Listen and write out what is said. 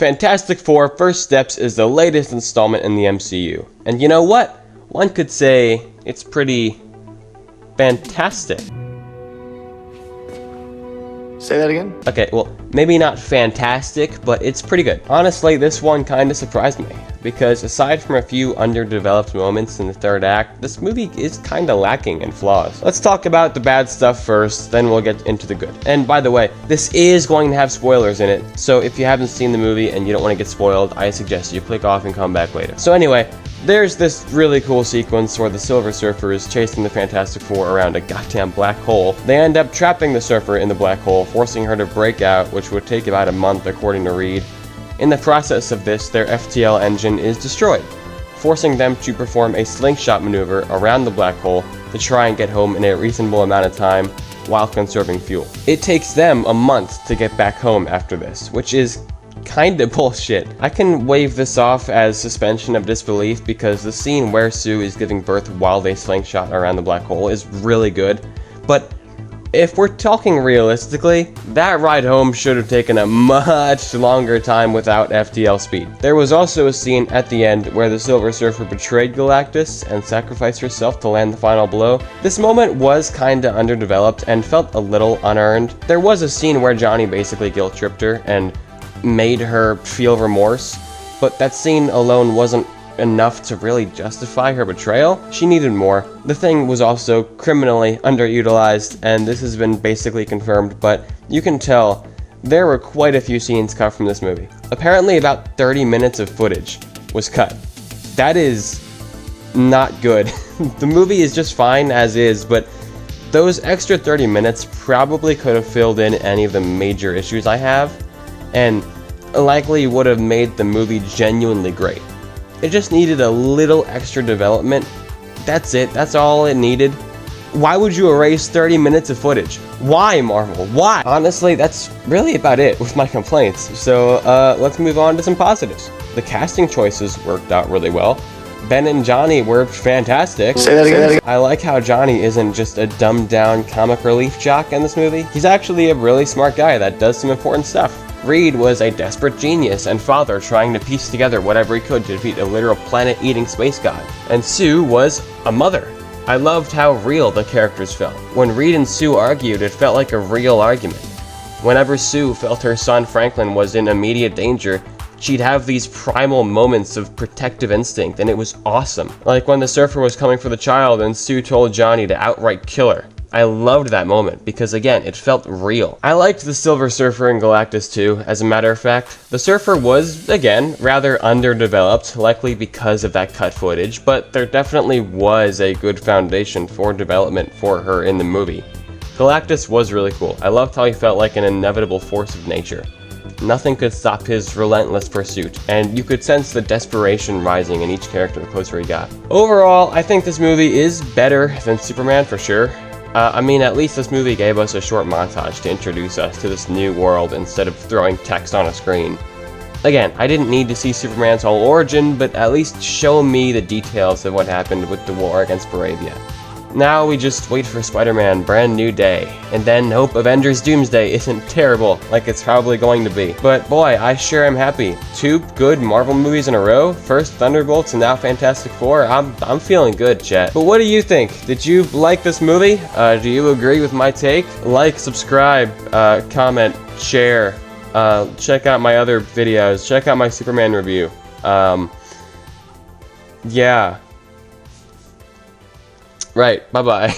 Fantastic Four First Steps is the latest installment in the MCU. And you know what? One could say it's pretty fantastic. Say that again? Okay, well, maybe not fantastic, but it's pretty good. Honestly, this one kinda surprised me, because aside from a few underdeveloped moments in the third act, this movie is kinda lacking in flaws. Let's talk about the bad stuff first, then we'll get into the good. And by the way, this is going to have spoilers in it, so if you haven't seen the movie and you don't want to get spoiled, I suggest you click off and come back later. So anyway, there's this really cool sequence where the Silver Surfer is chasing the Fantastic Four around a goddamn black hole. They end up trapping the Surfer in the black hole, forcing her to break out, which would take about a month according to Reed. In the process of this, their FTL engine is destroyed, forcing them to perform a slingshot maneuver around the black hole to try and get home in a reasonable amount of time while conserving fuel. It takes them a month to get back home after this, which is kinda bullshit. I can wave this off as suspension of disbelief because the scene where Sue is giving birth while they slingshot around the black hole is really good, but if we're talking realistically, that ride home should have taken a much longer time without FTL speed. There was also a scene at the end where the Silver Surfer betrayed Galactus and sacrificed herself to land the final blow. This moment was kinda underdeveloped and felt a little unearned. There was a scene where Johnny basically guilt-tripped her and made her feel remorse, but that scene alone wasn't enough to really justify her betrayal. She needed more. The Thing was also criminally underutilized, and this has been basically confirmed, but you can tell there were quite a few scenes cut from this movie. Apparently about 30 minutes of footage was cut. That is not good. The movie is just fine as is, but those extra 30 minutes probably could have filled in any of the major issues I have, and likely would have made the movie genuinely great. It just needed a little extra development. That's it, that's all it needed. Why would you erase 30 minutes of footage? Why, Marvel? Why? Honestly, that's really about it with my complaints. So let's move on to some positives. The casting choices worked out really well. Ben and Johnny were fantastic. Say that again. I like how Johnny isn't just a dumbed down comic relief jock in this movie. He's actually a really smart guy that does some important stuff. Reed was a desperate genius and father trying to piece together whatever he could to defeat a literal planet-eating space god. And Sue was a mother. I loved how real the characters felt. When Reed and Sue argued, it felt like a real argument. Whenever Sue felt her son Franklin was in immediate danger, she'd have these primal moments of protective instinct, and it was awesome. Like when the Surfer was coming for the child and Sue told Johnny to outright kill her. I loved that moment, because again, it felt real. I liked the Silver Surfer in Galactus too, as a matter of fact. The Surfer was, again, rather underdeveloped, likely because of that cut footage, but there definitely was a good foundation for development for her in the movie. Galactus was really cool. I loved how he felt like an inevitable force of nature. Nothing could stop his relentless pursuit, and you could sense the desperation rising in each character the closer he got. Overall, I think this movie is better than Superman for sure. I mean, at least this movie gave us a short montage to introduce us to this new world instead of throwing text on a screen. Again, I didn't need to see Superman's whole origin, but at least show me the details of what happened with the war against Baravia. Now we just wait for Spider-Man Brand New Day, and then hope Avengers Doomsday isn't terrible like it's probably going to be. But boy, I sure am happy. 2 good Marvel movies in a row, first Thunderbolts and now Fantastic Four. I'm feeling good, chat. But what do you think? Did you like this movie? Do you agree with my take? Like, subscribe, comment, share, check out my other videos, check out my Superman review. Yeah. Right, bye-bye.